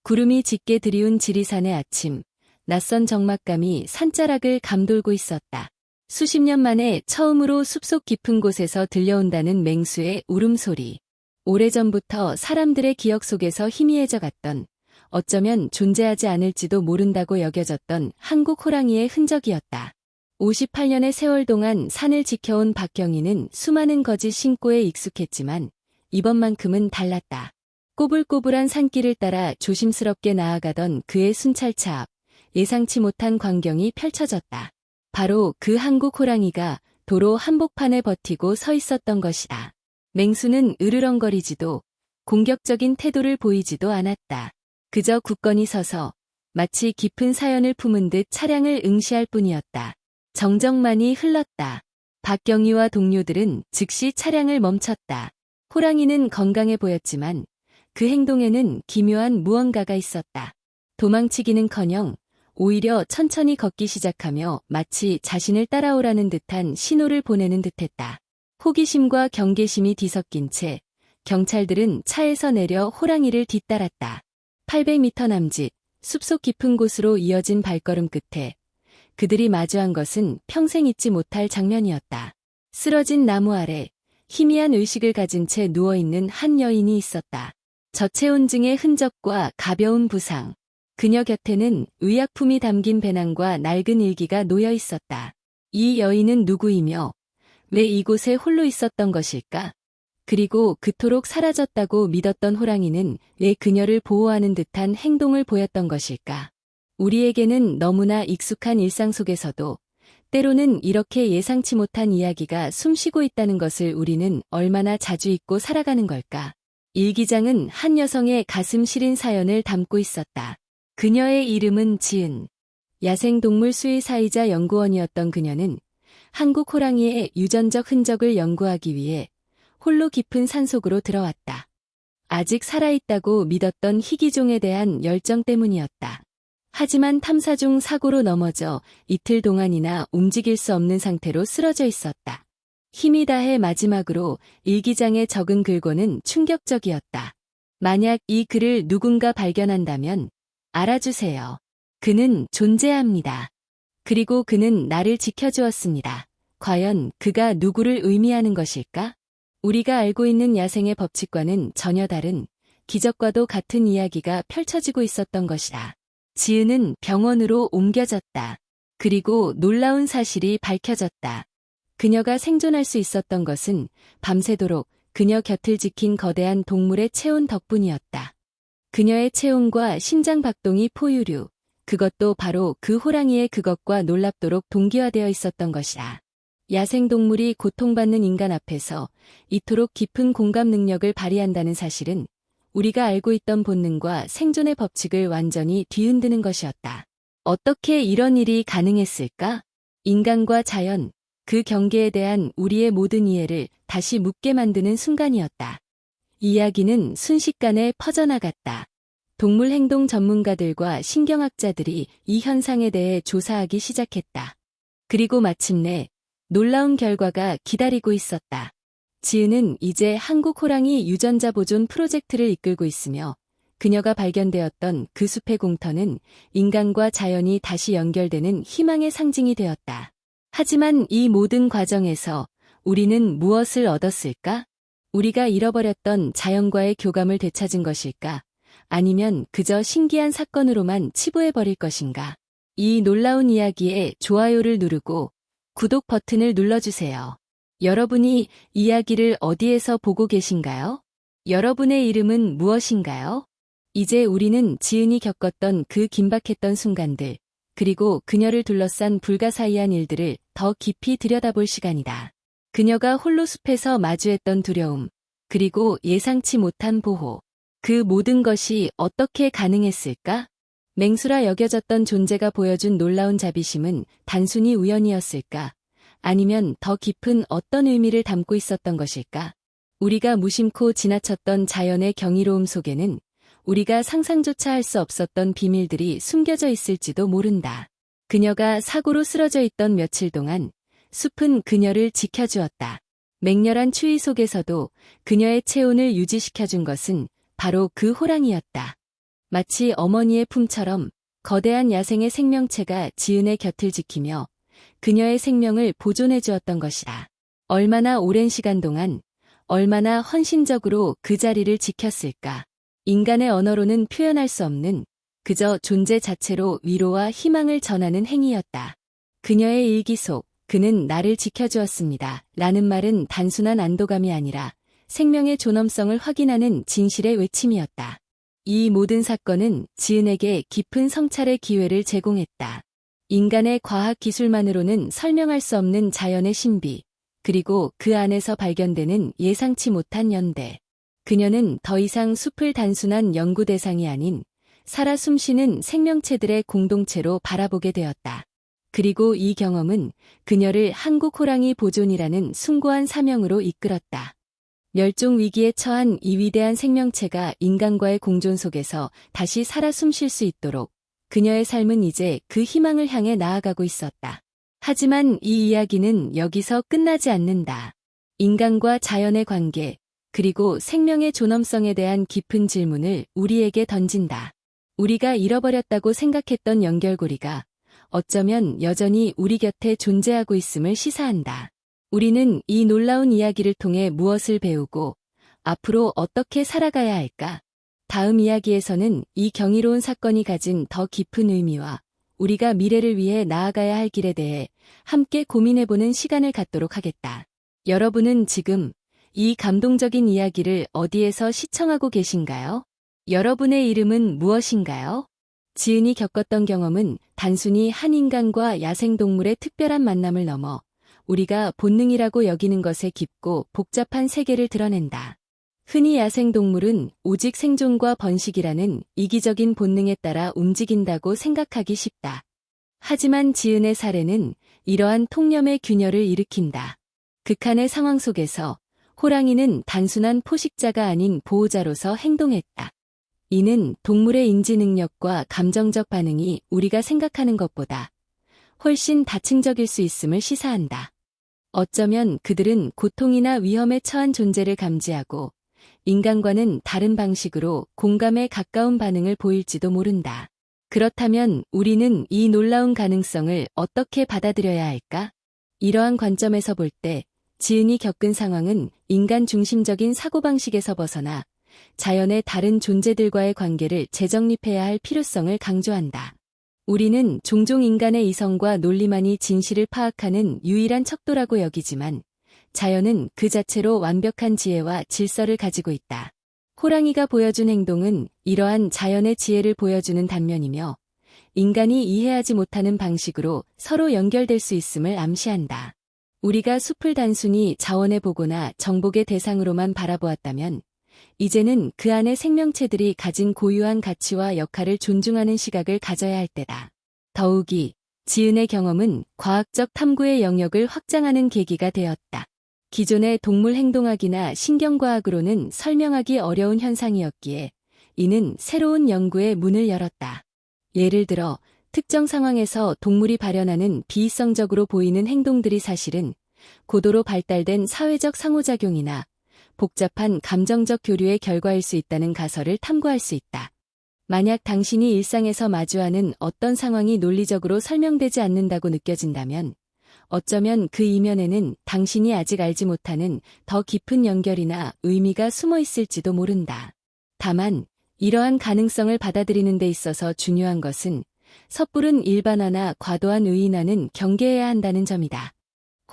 구름이 짙게 드리운 지리산의 아침, 낯선 적막감이 산자락을 감돌고 있었다. 수십 년 만에 처음으로 숲속 깊은 곳에서 들려온다는 맹수의 울음소리. 오래전부터 사람들의 기억 속에서 희미해져 갔던, 어쩌면 존재하지 않을지도 모른다고 여겨졌던 한국 호랑이의 흔적이었다. 58년의 세월 동안 산을 지켜온 박경희는 수많은 거짓 신고에 익숙했지만 이번만큼은 달랐다. 꼬불꼬불한 산길을 따라 조심스럽게 나아가던 그의 순찰차 앞, 예상치 못한 광경이 펼쳐졌다. 바로 그 한국 호랑이가 도로 한복판에 버티고 서 있었던 것이다. 맹수는 으르렁거리지도 공격적인 태도를 보이지도 않았다. 그저 굳건히 서서 마치 깊은 사연을 품은 듯 차량을 응시할 뿐이었다. 정적만이 흘렀다. 박경희와 동료들은 즉시 차량을 멈췄다. 호랑이는 건강해 보였지만 그 행동에는 기묘한 무언가가 있었다. 도망치기는커녕 오히려 천천히 걷기 시작하며 마치 자신을 따라오라는 듯한 신호를 보내는 듯했다. 호기심과 경계심이 뒤섞인 채 경찰들은 차에서 내려 호랑이를 뒤따랐다. 800m 남짓, 숲속 깊은 곳으로 이어진 발걸음 끝에 그들이 마주한 것은 평생 잊지 못할 장면이었다. 쓰러진 나무 아래 희미한 의식을 가진 채 누워있는 한 여인이 있었다. 저체온증의 흔적과 가벼운 부상. 그녀 곁에는 의약품이 담긴 배낭과 낡은 일기가 놓여 있었다. 이 여인은 누구이며 왜 이곳에 홀로 있었던 것일까? 그리고 그토록 사라졌다고 믿었던 호랑이는 왜 그녀를 보호하는 듯한 행동을 보였던 것일까? 우리에게는 너무나 익숙한 일상 속에서도 때로는 이렇게 예상치 못한 이야기가 숨쉬고 있다는 것을 우리는 얼마나 자주 잊고 살아가는 걸까? 일기장은 한 여성의 가슴 시린 사연을 담고 있었다. 그녀의 이름은 지은. 야생동물 수의사이자 연구원이었던 그녀는 한국 호랑이의 유전적 흔적을 연구하기 위해 홀로 깊은 산속으로 들어왔다. 아직 살아있다고 믿었던 희귀종에 대한 열정 때문이었다. 하지만 탐사 중 사고로 넘어져 이틀 동안이나 움직일 수 없는 상태로 쓰러져 있었다. 힘이 다해 마지막으로 일기장에 적은 글고는 충격적이었다. 만약 이 글을 누군가 발견한다면 알아주세요. 그는 존재합니다. 그리고 그는 나를 지켜주었습니다. 과연 그가 누구를 의미하는 것일까? 우리가 알고 있는 야생의 법칙과는 전혀 다른, 기적과도 같은 이야기가 펼쳐지고 있었던 것이다. 지은은 병원으로 옮겨졌다. 그리고 놀라운 사실이 밝혀졌다. 그녀가 생존할 수 있었던 것은 밤새도록 그녀 곁을 지킨 거대한 동물의 체온 덕분이었다. 그녀의 체온과 심장 박동이 포유류, 그것도 바로 그 호랑이의 그것과 놀랍도록 동기화되어 있었던 것이다. 야생동물이 고통받는 인간 앞에서 이토록 깊은 공감 능력을 발휘한다는 사실은 우리가 알고 있던 본능과 생존의 법칙을 완전히 뒤흔드는 것이었다. 어떻게 이런 일이 가능했을까? 인간과 자연, 그 경계에 대한 우리의 모든 이해를 다시 묻게 만드는 순간이었다. 이야기는 순식간에 퍼져나갔다. 동물 행동 전문가들과 신경학자들이 이 현상에 대해 조사하기 시작했다. 그리고 마침내 놀라운 결과가 기다리고 있었다. 지은은 이제 한국 호랑이 유전자 보존 프로젝트를 이끌고 있으며 그녀가 발견되었던 그 숲의 공터는 인간과 자연이 다시 연결되는 희망의 상징이 되었다. 하지만 이 모든 과정에서 우리는 무엇을 얻었을까? 우리가 잃어버렸던 자연과의 교감을 되찾은 것일까? 아니면 그저 신기한 사건으로만 치부해버릴 것인가? 이 놀라운 이야기에 좋아요를 누르고 구독 버튼을 눌러주세요. 여러분이 이야기를 어디에서 보고 계신가요? 여러분의 이름은 무엇인가요? 이제 우리는 지은이 겪었던 그 긴박했던 순간들, 그리고 그녀를 둘러싼 불가사의한 일들을 더 깊이 들여다볼 시간이다. 그녀가 홀로 숲에서 마주했던 두려움, 그리고 예상치 못한 보호. 그 모든 것이 어떻게 가능했을까? 맹수라 여겨졌던 존재가 보여준 놀라운 자비심은 단순히 우연이었을까? 아니면 더 깊은 어떤 의미를 담고 있었던 것일까? 우리가 무심코 지나쳤던 자연의 경이로움 속에는 우리가 상상조차 할 수 없었던 비밀들이 숨겨져 있을지도 모른다. 그녀가 사고로 쓰러져 있던 며칠 동안 숲은 그녀를 지켜주었다. 맹렬한 추위 속에서도 그녀의 체온을 유지시켜준 것은 바로 그 호랑이였다. 마치 어머니의 품처럼 거대한 야생의 생명체가 지은의 곁을 지키며 그녀의 생명을 보존해 주었던 것이다. 얼마나 오랜 시간 동안, 얼마나 헌신적으로 그 자리를 지켰을까. 인간의 언어로는 표현할 수 없는 그저 존재 자체로 위로와 희망을 전하는 행위였다. 그녀의 일기 속 그는 나를 지켜주었습니다. 라는 말은 단순한 안도감이 아니라 생명의 존엄성을 확인하는 진실의 외침이었다. 이 모든 사건은 지은에게 깊은 성찰의 기회를 제공했다. 인간의 과학 기술만으로는 설명할 수 없는 자연의 신비, 그리고 그 안에서 발견되는 예상치 못한 연대. 그녀는 더 이상 숲을 단순한 연구 대상이 아닌 살아 숨쉬는 생명체들의 공동체로 바라보게 되었다. 그리고 이 경험은 그녀를 한국 호랑이 보존이라는 숭고한 사명으로 이끌었다. 멸종 위기에 처한 이 위대한 생명체가 인간과의 공존 속에서 다시 살아 숨쉴 수 있도록 그녀의 삶은 이제 그 희망을 향해 나아가고 있었다. 하지만 이 이야기는 여기서 끝나지 않는다. 인간과 자연의 관계, 그리고 생명의 존엄성에 대한 깊은 질문을 우리에게 던진다. 우리가 잃어버렸다고 생각했던 연결고리가 어쩌면 여전히 우리 곁에 존재하고 있음을 시사한다. 우리는 이 놀라운 이야기를 통해 무엇을 배우고 앞으로 어떻게 살아가야 할까? 다음 이야기에서는 이 경이로운 사건이 가진 더 깊은 의미와 우리가 미래를 위해 나아가야 할 길에 대해 함께 고민해보는 시간을 갖도록 하겠다. 여러분은 지금 이 감동적인 이야기를 어디에서 시청하고 계신가요? 여러분의 이름은 무엇인가요? 지은이 겪었던 경험은 단순히 한 인간과 야생동물의 특별한 만남을 넘어 우리가 본능이라고 여기는 것의 깊고 복잡한 세계를 드러낸다. 흔히 야생동물은 오직 생존과 번식이라는 이기적인 본능에 따라 움직인다고 생각하기 쉽다. 하지만 지은의 사례는 이러한 통념의 균열을 일으킨다. 극한의 상황 속에서 호랑이는 단순한 포식자가 아닌 보호자로서 행동했다. 이는 동물의 인지 능력과 감정적 반응이 우리가 생각하는 것보다 훨씬 다층적일 수 있음을 시사한다. 어쩌면 그들은 고통이나 위험에 처한 존재를 감지하고 인간과는 다른 방식으로 공감에 가까운 반응을 보일지도 모른다. 그렇다면 우리는 이 놀라운 가능성을 어떻게 받아들여야 할까? 이러한 관점에서 볼 때 지은이 겪은 상황은 인간 중심적인 사고방식에서 벗어나 자연의 다른 존재들과의 관계를 재정립해야 할 필요성을 강조한다. 우리는 종종 인간의 이성과 논리만이 진실을 파악하는 유일한 척도라고 여기지만 자연은 그 자체로 완벽한 지혜와 질서를 가지고 있다. 호랑이가 보여준 행동은 이러한 자연의 지혜를 보여주는 단면이며 인간이 이해하지 못하는 방식으로 서로 연결될 수 있음을 암시한다. 우리가 숲을 단순히 자원해 보거나 정복의 대상으로만 바라보았다면 이제는 그 안의 생명체들이 가진 고유한 가치와 역할을 존중하는 시각을 가져야 할 때다. 더욱이 지은의 경험은 과학적 탐구의 영역을 확장하는 계기가 되었다. 기존의 동물 행동학이나 신경과학으로는 설명하기 어려운 현상이었기에 이는 새로운 연구의 문을 열었다. 예를 들어 특정 상황에서 동물이 발현하는 비이성적으로 보이는 행동들이 사실은 고도로 발달된 사회적 상호작용이나 복잡한 감정적 교류의 결과일 수 있다는 가설을 탐구할 수 있다. 만약 당신이 일상에서 마주하는 어떤 상황이 논리적으로 설명되지 않는다고 느껴진다면 어쩌면 그 이면에는 당신이 아직 알지 못하는 더 깊은 연결이나 의미가 숨어 있을지도 모른다. 다만 이러한 가능성을 받아들이는 데 있어서 중요한 것은 섣부른 일반화나 과도한 의인화는 경계해야 한다는 점이다.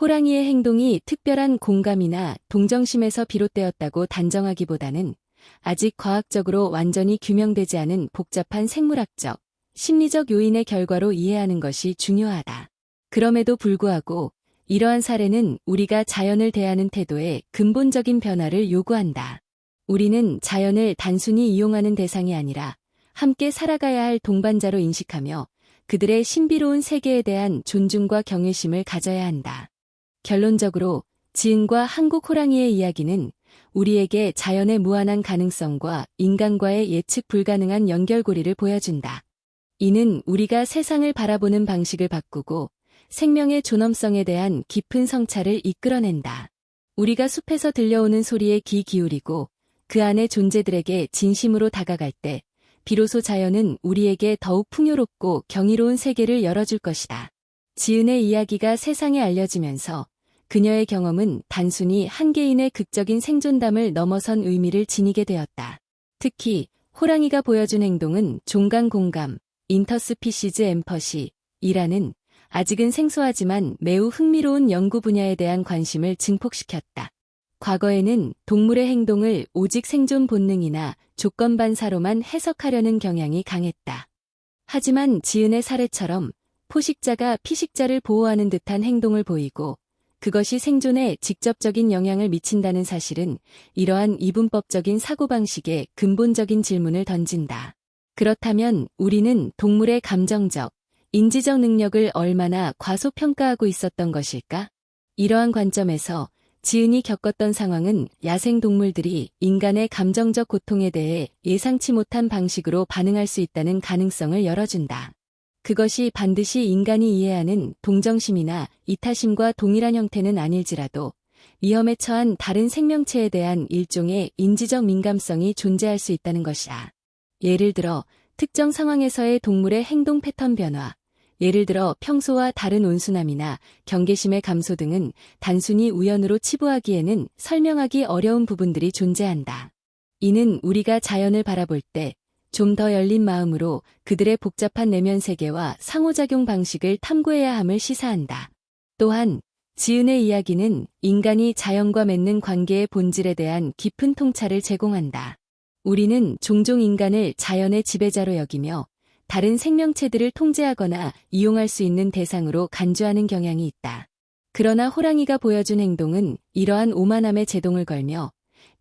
호랑이의 행동이 특별한 공감이나 동정심에서 비롯되었다고 단정하기보다는 아직 과학적으로 완전히 규명되지 않은 복잡한 생물학적, 심리적 요인의 결과로 이해하는 것이 중요하다. 그럼에도 불구하고 이러한 사례는 우리가 자연을 대하는 태도에 근본적인 변화를 요구한다. 우리는 자연을 단순히 이용하는 대상이 아니라 함께 살아가야 할 동반자로 인식하며 그들의 신비로운 세계에 대한 존중과 경외심을 가져야 한다. 결론적으로 지은과 한국 호랑이의 이야기는 우리에게 자연의 무한한 가능성과 인간과의 예측 불가능한 연결고리를 보여준다. 이는 우리가 세상을 바라보는 방식을 바꾸고 생명의 존엄성에 대한 깊은 성찰을 이끌어낸다. 우리가 숲에서 들려오는 소리에 귀 기울이고 그 안의 존재들에게 진심으로 다가갈 때 비로소 자연은 우리에게 더욱 풍요롭고 경이로운 세계를 열어줄 것이다. 지은의 이야기가 세상에 알려지면서 그녀의 경험은 단순히 한 개인의 극적인 생존담을 넘어선 의미를 지니게 되었다. 특히 호랑이가 보여준 행동은 종강 공감, 인터스피시즈 엠퍼시이라는 아직은 생소하지만 매우 흥미로운 연구 분야에 대한 관심을 증폭시켰다. 과거에는 동물의 행동을 오직 생존 본능이나 조건 반사로만 해석하려는 경향이 강했다. 하지만 지은의 사례처럼 포식자가 피식자를 보호하는 듯한 행동을 보이고 그것이 생존에 직접적인 영향을 미친다는 사실은 이러한 이분법적인 사고방식에 근본적인 질문을 던진다. 그렇다면 우리는 동물의 감정적, 인지적 능력을 얼마나 과소평가하고 있었던 것일까? 이러한 관점에서 지은이 겪었던 상황은 야생동물들이 인간의 감정적 고통에 대해 예상치 못한 방식으로 반응할 수 있다는 가능성을 열어준다. 그것이 반드시 인간이 이해하는 동정심이나 이타심과 동일한 형태는 아닐지라도 위험에 처한 다른 생명체에 대한 일종의 인지적 민감성이 존재할 수 있다는 것이다. 예를 들어 특정 상황에서의 동물의 행동 패턴 변화, 예를 들어 평소와 다른 온순함이나 경계심의 감소 등은 단순히 우연으로 치부하기에는 설명하기 어려운 부분들이 존재한다. 이는 우리가 자연을 바라볼 때 좀 더 열린 마음으로 그들의 복잡한 내면 세계와 상호작용 방식을 탐구해야 함을 시사한다. 또한 지은의 이야기는 인간이 자연과 맺는 관계의 본질에 대한 깊은 통찰을 제공한다. 우리는 종종 인간을 자연의 지배자로 여기며 다른 생명체들을 통제하거나 이용할 수 있는 대상으로 간주하는 경향이 있다. 그러나 호랑이가 보여준 행동은 이러한 오만함에 제동을 걸며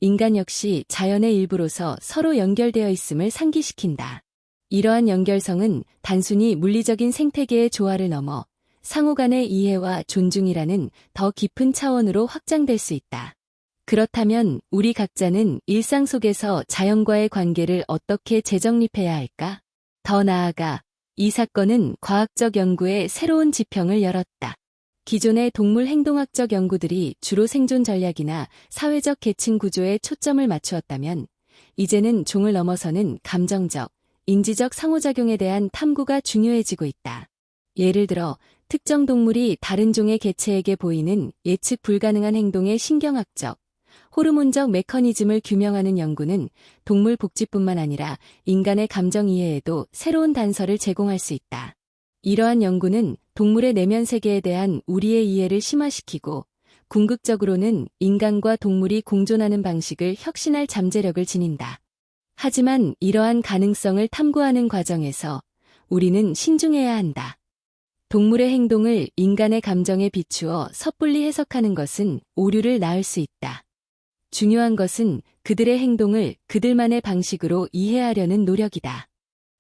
인간 역시 자연의 일부로서 서로 연결되어 있음을 상기시킨다. 이러한 연결성은 단순히 물리적인 생태계의 조화를 넘어 상호 간의 이해와 존중이라는 더 깊은 차원으로 확장될 수 있다. 그렇다면 우리 각자는 일상 속에서 자연과의 관계를 어떻게 재정립해야 할까? 더 나아가 이 사건은 과학적 연구에 새로운 지평을 열었다. 기존의 동물 행동학적 연구들이 주로 생존 전략이나 사회적 계층 구조에 초점을 맞추었다면 이제는 종을 넘어서는 감정적, 인지적 상호작용에 대한 탐구가 중요해지고 있다. 예를 들어 특정 동물이 다른 종의 개체에게 보이는 예측 불가능한 행동의 신경학적, 호르몬적 메커니즘을 규명하는 연구는 동물 복지뿐만 아니라 인간의 감정 이해에도 새로운 단서를 제공할 수 있다. 이러한 연구는 동물의 내면 세계에 대한 우리의 이해를 심화시키고 궁극적으로는 인간과 동물이 공존하는 방식을 혁신할 잠재력을 지닌다. 하지만 이러한 가능성을 탐구하는 과정에서 우리는 신중해야 한다. 동물의 행동을 인간의 감정에 비추어 섣불리 해석하는 것은 오류를 낳을 수 있다. 중요한 것은 그들의 행동을 그들만의 방식으로 이해하려는 노력이다.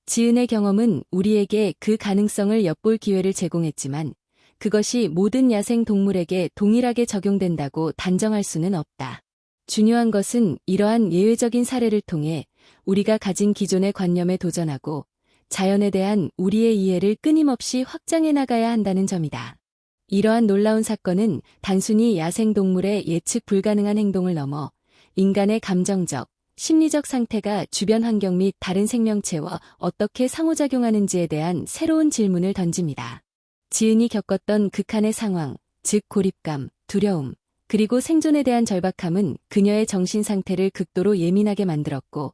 지은의 경험은 우리에게 그 가능성을 엿볼 기회를 제공했지만 그것이 모든 야생 동물에게 동일하게 적용된다고 단정할 수는 없다. 중요한 것은 이러한 예외적인 사례를 통해 우리가 가진 기존의 관념에 도전하고 자연에 대한 우리의 이해를 끊임없이 확장해 나가야 한다는 점이다. 이러한 놀라운 사건은 단순히 야생동물의 예측 불가능한 행동을 넘어 인간의 감정적, 심리적 상태가 주변 환경 및 다른 생명체와 어떻게 상호작용하는지에 대한 새로운 질문을 던집니다. 지은이 겪었던 극한의 상황, 즉 고립감, 두려움, 그리고 생존에 대한 절박함은 그녀의 정신 상태를 극도로 예민하게 만들었고,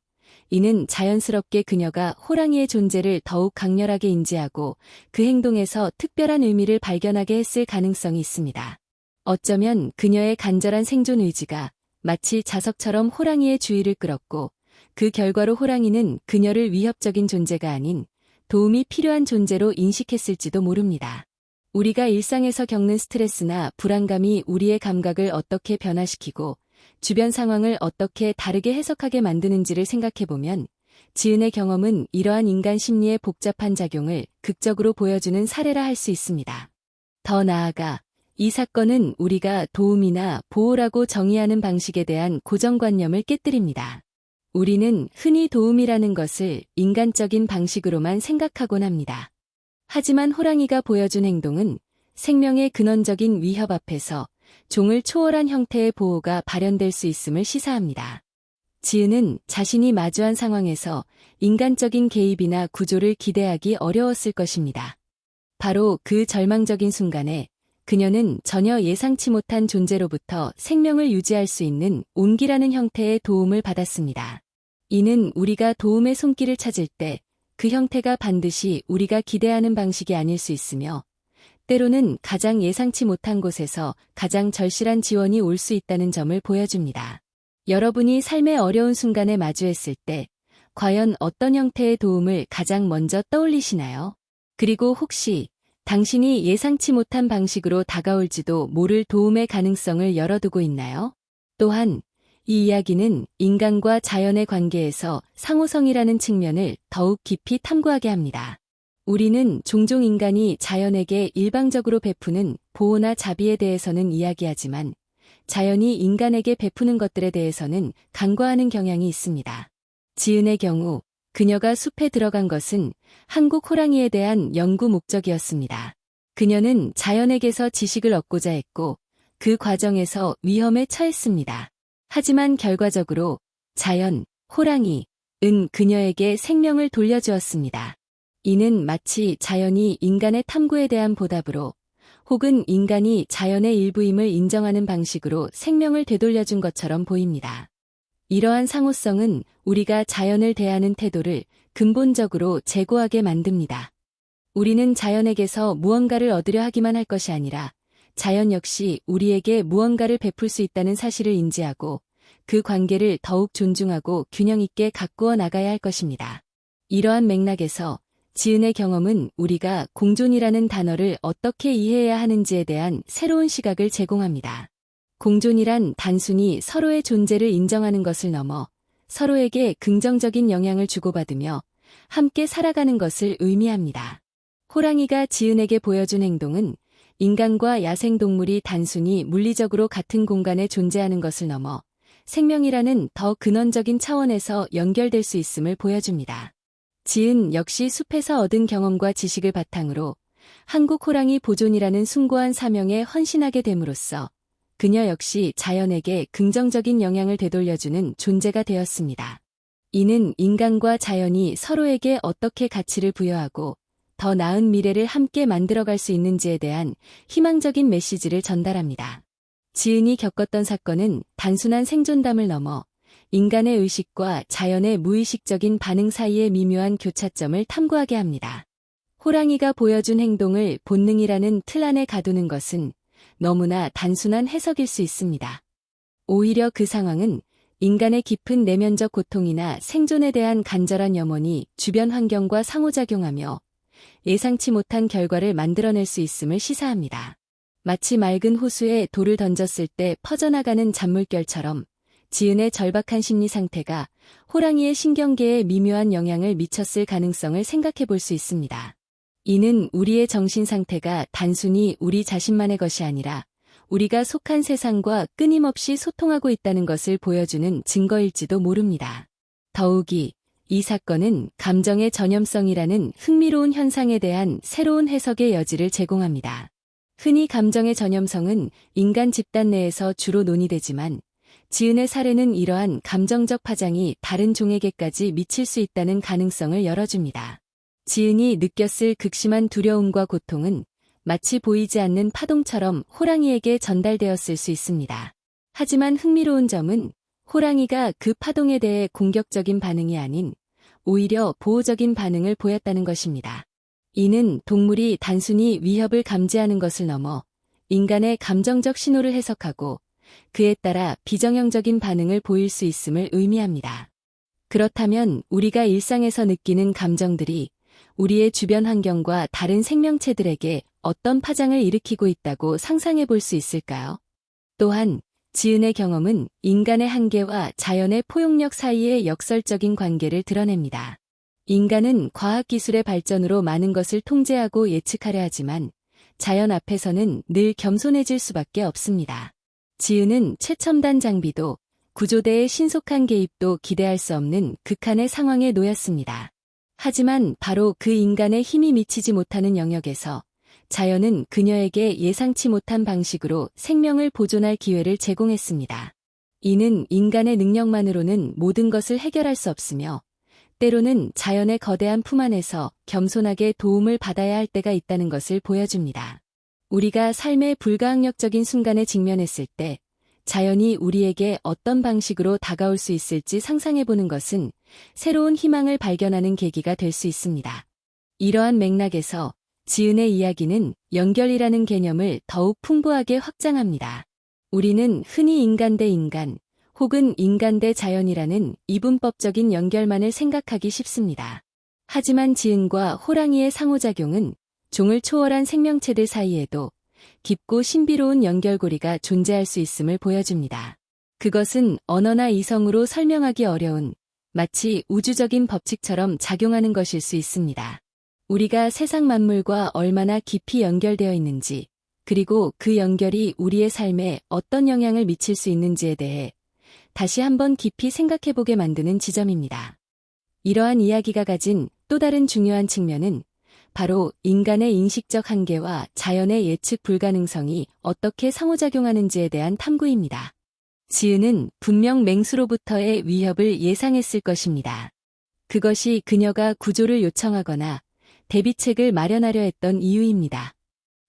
이는 자연스럽게 그녀가 호랑이의 존재를 더욱 강렬하게 인지하고 그 행동에서 특별한 의미를 발견하게 했을 가능성이 있습니다. 어쩌면 그녀의 간절한 생존 의지가 마치 자석처럼 호랑이의 주의를 끌었고 그 결과로 호랑이는 그녀를 위협적인 존재가 아닌 도움이 필요한 존재로 인식했을지도 모릅니다. 우리가 일상에서 겪는 스트레스나 불안감이 우리의 감각을 어떻게 변화시키고 주변 상황을 어떻게 다르게 해석하게 만드는지를 생각해보면 지은의 경험은 이러한 인간 심리의 복잡한 작용을 극적으로 보여주는 사례라 할 수 있습니다. 더 나아가 이 사건은 우리가 도움이나 보호라고 정의하는 방식에 대한 고정관념을 깨뜨립니다. 우리는 흔히 도움이라는 것을 인간적인 방식으로만 생각하곤 합니다. 하지만 호랑이가 보여준 행동은 생명의 근원적인 위협 앞에서 종을 초월한 형태의 보호가 발현될 수 있음을 시사합니다. 지은은 자신이 마주한 상황에서 인간적인 개입이나 구조를 기대하기 어려웠을 것입니다. 바로 그 절망적인 순간에 그녀는 전혀 예상치 못한 존재로부터 생명을 유지할 수 있는 온기라는 형태의 도움을 받았습니다. 이는 우리가 도움의 손길을 찾을 때 그 형태가 반드시 우리가 기대하는 방식이 아닐 수 있으며, 때로는 가장 예상치 못한 곳에서 가장 절실한 지원이 올 수 있다는 점을 보여줍니다. 여러분이 삶의 어려운 순간에 마주했을 때 과연 어떤 형태의 도움을 가장 먼저 떠올리시나요? 그리고 혹시 당신이 예상치 못한 방식으로 다가올지도 모를 도움의 가능성을 열어두고 있나요? 또한 이 이야기는 인간과 자연의 관계에서 상호성이라는 측면을 더욱 깊이 탐구하게 합니다. 우리는 종종 인간이 자연에게 일방적으로 베푸는 보호나 자비에 대해서는 이야기하지만, 자연이 인간에게 베푸는 것들에 대해서는 간과하는 경향이 있습니다. 지은의 경우 그녀가 숲에 들어간 것은 한국 호랑이에 대한 연구 목적이었습니다. 그녀는 자연에게서 지식을 얻고자 했고 그 과정에서 위험에 처했습니다. 하지만 결과적으로 자연, 호랑이은 그녀에게 생명을 돌려주었습니다. 이는 마치 자연이 인간의 탐구에 대한 보답으로, 혹은 인간이 자연의 일부임을 인정하는 방식으로 생명을 되돌려준 것처럼 보입니다. 이러한 상호성은 우리가 자연을 대하는 태도를 근본적으로 재고하게 만듭니다. 우리는 자연에게서 무언가를 얻으려 하기만 할 것이 아니라 자연 역시 우리에게 무언가를 베풀 수 있다는 사실을 인지하고 그 관계를 더욱 존중하고 균형 있게 가꾸어 나가야 할 것입니다. 이러한 맥락에서 지은의 경험은 우리가 공존이라는 단어를 어떻게 이해해야 하는지에 대한 새로운 시각을 제공합니다. 공존이란 단순히 서로의 존재를 인정하는 것을 넘어 서로에게 긍정적인 영향을 주고받으며 함께 살아가는 것을 의미합니다. 호랑이가 지은에게 보여준 행동은 인간과 야생동물이 단순히 물리적으로 같은 공간에 존재하는 것을 넘어 생명이라는 더 근원적인 차원에서 연결될 수 있음을 보여줍니다. 지은 역시 숲에서 얻은 경험과 지식을 바탕으로 한국 호랑이 보존이라는 숭고한 사명에 헌신하게 됨으로써 그녀 역시 자연에게 긍정적인 영향을 되돌려주는 존재가 되었습니다. 이는 인간과 자연이 서로에게 어떻게 가치를 부여하고 더 나은 미래를 함께 만들어갈 수 있는지에 대한 희망적인 메시지를 전달합니다. 지은이 겪었던 사건은 단순한 생존담을 넘어 인간의 의식과 자연의 무의식적인 반응 사이의 미묘한 교차점을 탐구하게 합니다. 호랑이가 보여준 행동을 본능이라는 틀 안에 가두는 것은 너무나 단순한 해석일 수 있습니다. 오히려 그 상황은 인간의 깊은 내면적 고통이나 생존에 대한 간절한 염원이 주변 환경과 상호작용하며 예상치 못한 결과를 만들어낼 수 있음을 시사합니다. 마치 맑은 호수에 돌을 던졌을 때 퍼져나가는 잔물결처럼 지은의 절박한 심리 상태가 호랑이의 신경계에 미묘한 영향을 미쳤을 가능성을 생각해 볼 수 있습니다. 이는 우리의 정신 상태가 단순히 우리 자신만의 것이 아니라 우리가 속한 세상과 끊임없이 소통하고 있다는 것을 보여주는 증거일지도 모릅니다. 더욱이 이 사건은 감정의 전염성이라는 흥미로운 현상에 대한 새로운 해석의 여지를 제공합니다. 흔히 감정의 전염성은 인간 집단 내에서 주로 논의되지만, 지은의 사례는 이러한 감정적 파장이 다른 종에게까지 미칠 수 있다는 가능성을 열어줍니다. 지은이 느꼈을 극심한 두려움과 고통은 마치 보이지 않는 파동처럼 호랑이에게 전달되었을 수 있습니다. 하지만 흥미로운 점은 호랑이가 그 파동에 대해 공격적인 반응이 아닌 오히려 보호적인 반응을 보였다는 것입니다. 이는 동물이 단순히 위협을 감지하는 것을 넘어 인간의 감정적 신호를 해석하고 그에 따라 비정형적인 반응을 보일 수 있음을 의미합니다. 그렇다면 우리가 일상에서 느끼는 감정들이 우리의 주변 환경과 다른 생명체들에게 어떤 파장을 일으키고 있다고 상상해 볼 수 있을까요? 또한 지은의 경험은 인간의 한계와 자연의 포용력 사이의 역설적인 관계를 드러냅니다. 인간은 과학기술의 발전으로 많은 것을 통제하고 예측하려 하지만 자연 앞에서는 늘 겸손해질 수밖에 없습니다. 지은은 최첨단 장비도 구조대의 신속한 개입도 기대할 수 없는 극한의 상황에 놓였습니다. 하지만 바로 그 인간의 힘이 미치지 못하는 영역에서 자연은 그녀에게 예상치 못한 방식으로 생명을 보존할 기회를 제공했습니다. 이는 인간의 능력만으로는 모든 것을 해결할 수 없으며 때로는 자연의 거대한 품 안에서 겸손하게 도움을 받아야 할 때가 있다는 것을 보여줍니다. 우리가 삶의 불가항력적인 순간에 직면했을 때 자연이 우리에게 어떤 방식으로 다가올 수 있을지 상상해보는 것은 새로운 희망을 발견하는 계기가 될 수 있습니다. 이러한 맥락에서 지은의 이야기는 연결이라는 개념을 더욱 풍부하게 확장합니다. 우리는 흔히 인간 대 인간, 혹은 인간 대 자연이라는 이분법적인 연결만을 생각하기 쉽습니다. 하지만 지은과 호랑이의 상호작용은 종을 초월한 생명체들 사이에도 깊고 신비로운 연결고리가 존재할 수 있음을 보여줍니다. 그것은 언어나 이성으로 설명하기 어려운 마치 우주적인 법칙처럼 작용하는 것일 수 있습니다. 우리가 세상 만물과 얼마나 깊이 연결되어 있는지, 그리고 그 연결이 우리의 삶에 어떤 영향을 미칠 수 있는지에 대해 다시 한번 깊이 생각해보게 만드는 지점입니다. 이러한 이야기가 가진 또 다른 중요한 측면은 바로 인간의 인식적 한계와 자연의 예측 불가능성이 어떻게 상호작용하는지에 대한 탐구입니다. 지은은 분명 맹수로부터의 위협을 예상했을 것입니다. 그것이 그녀가 구조를 요청하거나 대비책을 마련하려 했던 이유입니다.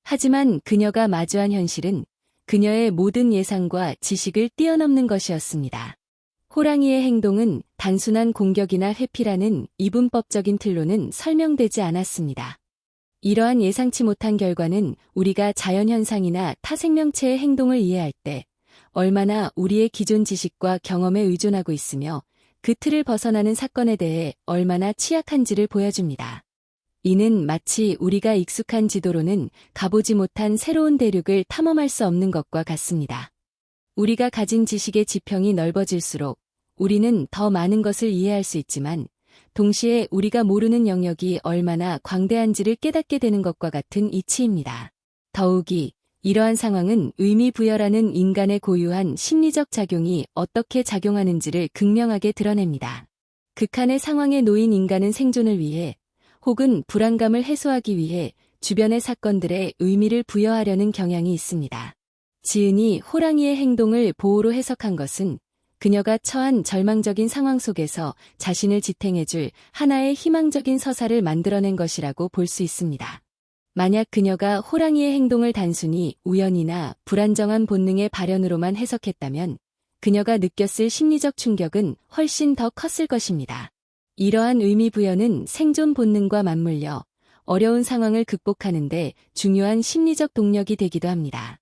하지만 그녀가 마주한 현실은 그녀의 모든 예상과 지식을 뛰어넘는 것이었습니다. 호랑이의 행동은 단순한 공격이나 회피라는 이분법적인 틀로는 설명되지 않았습니다. 이러한 예상치 못한 결과는 우리가 자연현상이나 타 생명체의 행동을 이해할 때 얼마나 우리의 기존 지식과 경험에 의존하고 있으며 그 틀을 벗어나는 사건에 대해 얼마나 취약한지를 보여줍니다. 이는 마치 우리가 익숙한 지도로는 가보지 못한 새로운 대륙을 탐험할 수 없는 것과 같습니다. 우리가 가진 지식의 지평이 넓어질수록 우리는 더 많은 것을 이해할 수 있지만 동시에 우리가 모르는 영역이 얼마나 광대한지를 깨닫게 되는 것과 같은 이치입니다. 더욱이 이러한 상황은 의미 부여라는 인간의 고유한 심리적 작용이 어떻게 작용하는지를 극명하게 드러냅니다. 극한의 상황에 놓인 인간은 생존을 위해 혹은 불안감을 해소하기 위해 주변의 사건들에 의미를 부여하려는 경향이 있습니다. 지은이 호랑이의 행동을 보호로 해석한 것은 그녀가 처한 절망적인 상황 속에서 자신을 지탱해줄 하나의 희망적인 서사를 만들어낸 것이라고 볼 수 있습니다. 만약 그녀가 호랑이의 행동을 단순히 우연이나 불안정한 본능의 발현으로만 해석했다면 그녀가 느꼈을 심리적 충격은 훨씬 더 컸을 것입니다. 이러한 의미 부여는 생존 본능과 맞물려 어려운 상황을 극복하는 데 중요한 심리적 동력이 되기도 합니다.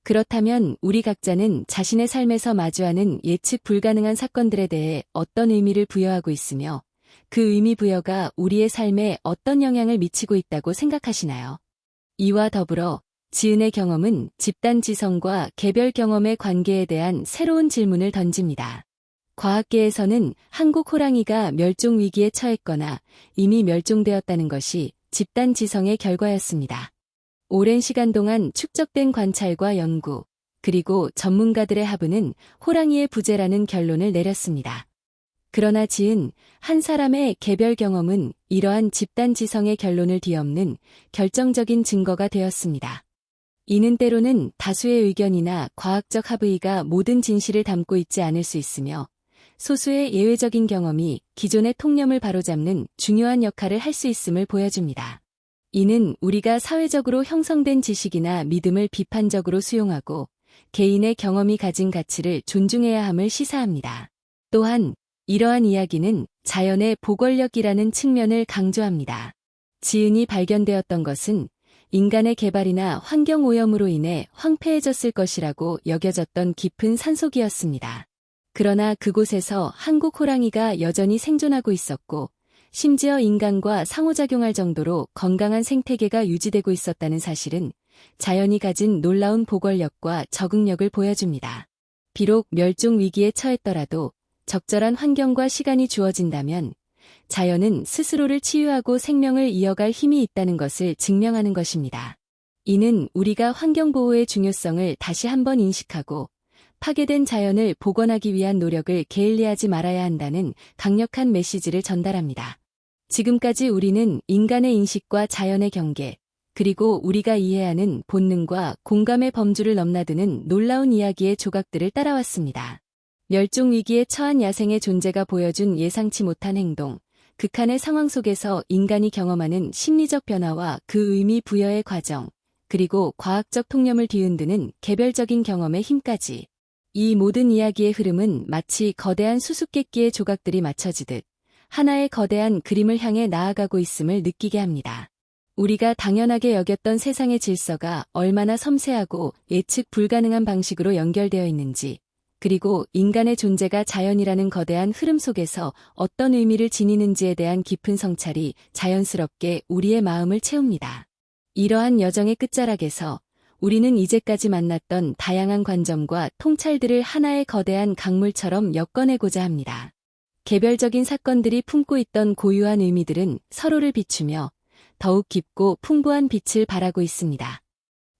그렇다면 우리 각자는 자신의 삶에서 마주하는 예측 불가능한 사건들에 대해 어떤 의미를 부여하고 있으며 그 의미 부여가 우리의 삶에 어떤 영향을 미치고 있다고 생각하시나요? 이와 더불어 지은의 경험은 집단 지성과 개별 경험의 관계에 대한 새로운 질문을 던집니다. 과학계에서는 한국 호랑이가 멸종 위기에 처했거나 이미 멸종되었다는 것이 집단 지성의 결과였습니다. 오랜 시간 동안 축적된 관찰과 연구, 그리고 전문가들의 합의는 호랑이의 부재라는 결론을 내렸습니다. 그러나 지은 한 사람의 개별 경험은 이러한 집단 지성의 결론을 뒤엎는 결정적인 증거가 되었습니다. 이는 때로는 다수의 의견이나 과학적 합의가 모든 진실을 담고 있지 않을 수 있으며 소수의 예외적인 경험이 기존의 통념을 바로잡는 중요한 역할을 할 수 있음을 보여줍니다. 이는 우리가 사회적으로 형성된 지식이나 믿음을 비판적으로 수용하고 개인의 경험이 가진 가치를 존중해야 함을 시사합니다. 또한 이러한 이야기는 자연의 보궐력이라는 측면을 강조합니다. 지은이 발견되었던 것은 인간의 개발이나 환경오염으로 인해 황폐해졌을 것이라고 여겨졌던 깊은 산속이었습니다. 그러나 그곳에서 한국 호랑이가 여전히 생존하고 있었고 심지어 인간과 상호작용할 정도로 건강한 생태계가 유지되고 있었다는 사실은 자연이 가진 놀라운 보궐력과 적응력을 보여줍니다. 비록 멸종 위기에 처했더라도 적절한 환경과 시간이 주어진다면 자연은 스스로를 치유하고 생명을 이어갈 힘이 있다는 것을 증명하는 것입니다. 이는 우리가 환경보호의 중요성을 다시 한번 인식하고 파괴된 자연을 복원하기 위한 노력을 게을리하지 말아야 한다는 강력한 메시지를 전달합니다. 지금까지 우리는 인간의 인식과 자연의 경계, 그리고 우리가 이해하는 본능과 공감의 범주를 넘나드는 놀라운 이야기의 조각들을 따라왔습니다. 멸종 위기에 처한 야생의 존재가 보여준 예상치 못한 행동, 극한의 상황 속에서 인간이 경험하는 심리적 변화와 그 의미 부여의 과정, 그리고 과학적 통념을 뒤흔드는 개별적인 경험의 힘까지. 이 모든 이야기의 흐름은 마치 거대한 수수께끼의 조각들이 맞춰지듯 하나의 거대한 그림을 향해 나아가고 있음을 느끼게 합니다. 우리가 당연하게 여겼던 세상의 질서가 얼마나 섬세하고 예측 불가능한 방식으로 연결되어 있는지, 그리고 인간의 존재가 자연이라는 거대한 흐름 속에서 어떤 의미를 지니는지에 대한 깊은 성찰이 자연스럽게 우리의 마음을 채웁니다. 이러한 여정의 끝자락에서 우리는 이제까지 만났던 다양한 관점과 통찰들을 하나의 거대한 강물처럼 엮어내고자 합니다. 개별적인 사건들이 품고 있던 고유한 의미들은 서로를 비추며 더욱 깊고 풍부한 빛을 발하고 있습니다.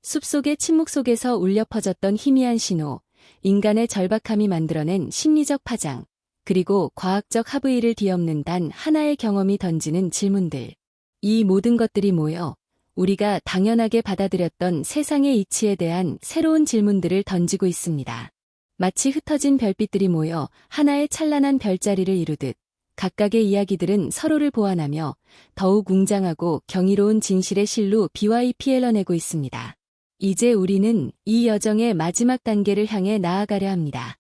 숲속의 침묵 속에서 울려 퍼졌던 희미한 신호, 인간의 절박함이 만들어낸 심리적 파장, 그리고 과학적 합의를 뒤엎는 단 하나의 경험이 던지는 질문들. 이 모든 것들이 모여 우리가 당연하게 받아들였던 세상의 이치에 대한 새로운 질문들을 던지고 있습니다. 마치 흩어진 별빛들이 모여 하나의 찬란한 별자리를 이루듯 각각의 이야기들은 서로를 보완하며 더욱 웅장하고 경이로운 진실의 실로 BYPL러내고 있습니다. 이제 우리는 이 여정의 마지막 단계를 향해 나아가려 합니다.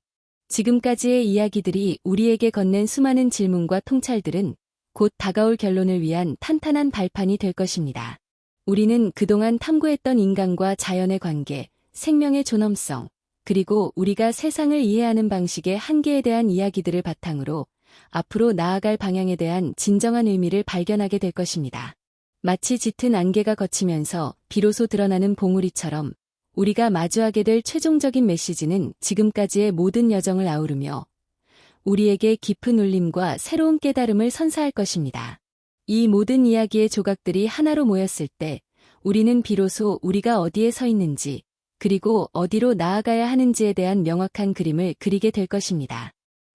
지금까지의 이야기들이 우리에게 건넨 수많은 질문과 통찰들은 곧 다가올 결론을 위한 탄탄한 발판이 될 것입니다. 우리는 그동안 탐구했던 인간과 자연의 관계, 생명의 존엄성, 그리고 우리가 세상을 이해하는 방식의 한계에 대한 이야기들을 바탕으로 앞으로 나아갈 방향에 대한 진정한 의미를 발견하게 될 것입니다. 마치 짙은 안개가 걷히면서 비로소 드러나는 봉우리처럼 우리가 마주하게 될 최종적인 메시지는 지금까지의 모든 여정을 아우르며 우리에게 깊은 울림과 새로운 깨달음을 선사할 것입니다. 이 모든 이야기의 조각들이 하나로 모였을 때 우리는 비로소 우리가 어디에 서 있는지, 그리고 어디로 나아가야 하는지에 대한 명확한 그림을 그리게 될 것입니다.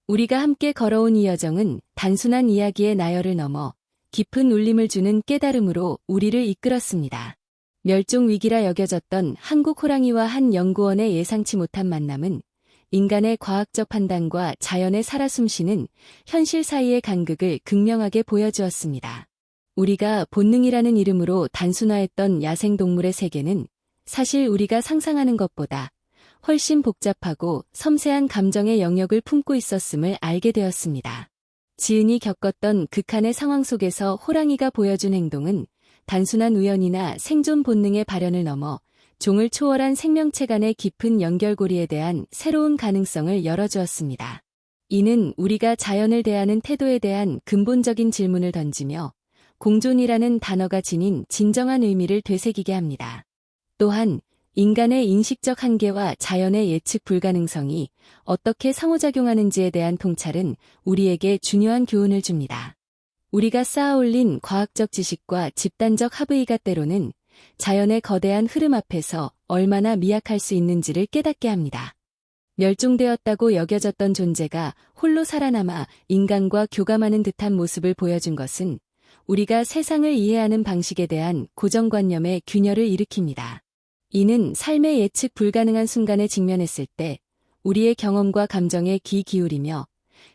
우리가 함께 걸어온 이 여정은 단순한 이야기의 나열을 넘어 깊은 울림을 주는 깨달음으로 우리를 이끌었습니다. 멸종 위기라 여겨졌던 한국 호랑이와 한 연구원의 예상치 못한 만남은 인간의 과학적 판단과 자연의 살아 숨쉬는 현실 사이의 간극을 극명하게 보여주었습니다. 우리가 본능이라는 이름으로 단순화했던 야생동물의 세계는 사실 우리가 상상하는 것보다 훨씬 복잡하고 섬세한 감정의 영역을 품고 있었음을 알게 되었습니다. 지은이 겪었던 극한의 상황 속에서 호랑이가 보여준 행동은 단순한 우연이나 생존 본능의 발현을 넘어 종을 초월한 생명체 간의 깊은 연결고리에 대한 새로운 가능성을 열어주었습니다. 이는 우리가 자연을 대하는 태도에 대한 근본적인 질문을 던지며 공존이라는 단어가 지닌 진정한 의미를 되새기게 합니다. 또한 인간의 인식적 한계와 자연의 예측 불가능성이 어떻게 상호작용하는지에 대한 통찰은 우리에게 중요한 교훈을 줍니다. 우리가 쌓아올린 과학적 지식과 집단적 합의가 때로는 자연의 거대한 흐름 앞에서 얼마나 미약할 수 있는지를 깨닫게 합니다. 멸종되었다고 여겨졌던 존재가 홀로 살아남아 인간과 교감하는 듯한 모습을 보여준 것은 우리가 세상을 이해하는 방식에 대한 고정관념의 균열을 일으킵니다. 이는 삶의 예측 불가능한 순간에 직면했을 때 우리의 경험과 감정에 귀 기울이며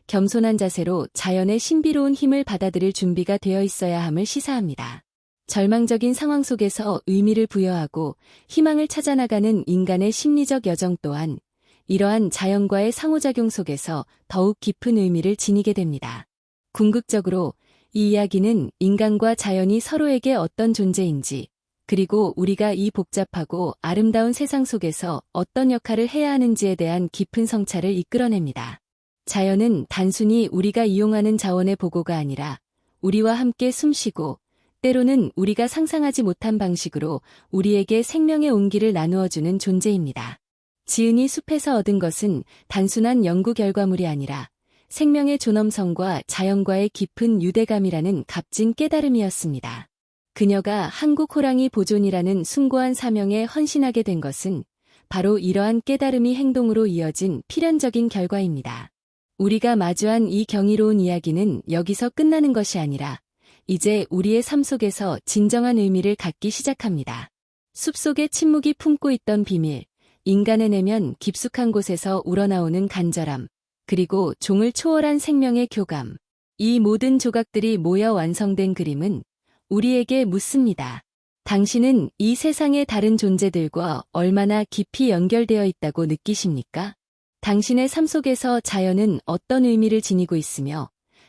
겸손한 자세로 자연의 신비로운 힘을 받아들일 준비가 되어 있어야 함을 시사합니다. 절망적인 상황 속에서 의미를 부여하고 희망을 찾아나가는 인간의 심리적 여정 또한 이러한 자연과의 상호작용 속에서 더욱 깊은 의미를 지니게 됩니다. 궁극적으로 이 이야기는 인간과 자연이 서로에게 어떤 존재인지, 그리고 우리가 이 복잡하고 아름다운 세상 속에서 어떤 역할을 해야 하는지에 대한 깊은 성찰을 이끌어냅니다. 자연은 단순히 우리가 이용하는 자원의 보고가 아니라 우리와 함께 숨쉬고 때로는 우리가 상상하지 못한 방식으로 우리에게 생명의 온기를 나누어주는 존재입니다. 지은이 숲에서 얻은 것은 단순한 연구 결과물이 아니라 생명의 존엄성과 자연과의 깊은 유대감이라는 값진 깨달음이었습니다. 그녀가 한국 호랑이 보존이라는 숭고한 사명에 헌신하게 된 것은 바로 이러한 깨달음이 행동으로 이어진 필연적인 결과입니다. 우리가 마주한 이 경이로운 이야기는 여기서 끝나는 것이 아니라 이제 우리의 삶 속에서 진정한 의미를 갖기 시작합니다. 숲속의 침묵이 품고 있던 비밀, 인간의 내면 깊숙한 곳에서 우러나오는 간절함, 그리고 종을 초월한 생명의 교감. 이 모든 조각들이 모여 완성된 그림은 우리에게 묻습니다. 당신은 이 세상의 다른 존재들과 얼마나 깊이 연결되어 있다고 느끼십니까? 당신의 삶 속에서 자연은 어떤 의미를 지니고 있으며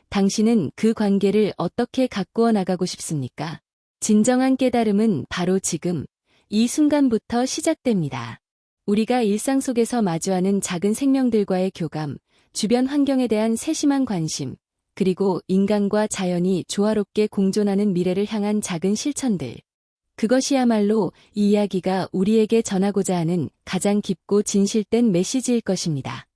당신은 그 관계를 어떻게 가꾸어 나가고 싶습니까? 진정한 깨달음은 바로 지금, 이 순간부터 시작됩니다. 우리가 일상 속에서 마주하는 작은 생명들과의 교감, 주변 환경에 대한 세심한 관심, 그리고 인간과 자연이 조화롭게 공존하는 미래를 향한 작은 실천들. 그것이야말로 이 이야기가 우리에게 전하고자 하는 가장 깊고 진실된 메시지일 것입니다.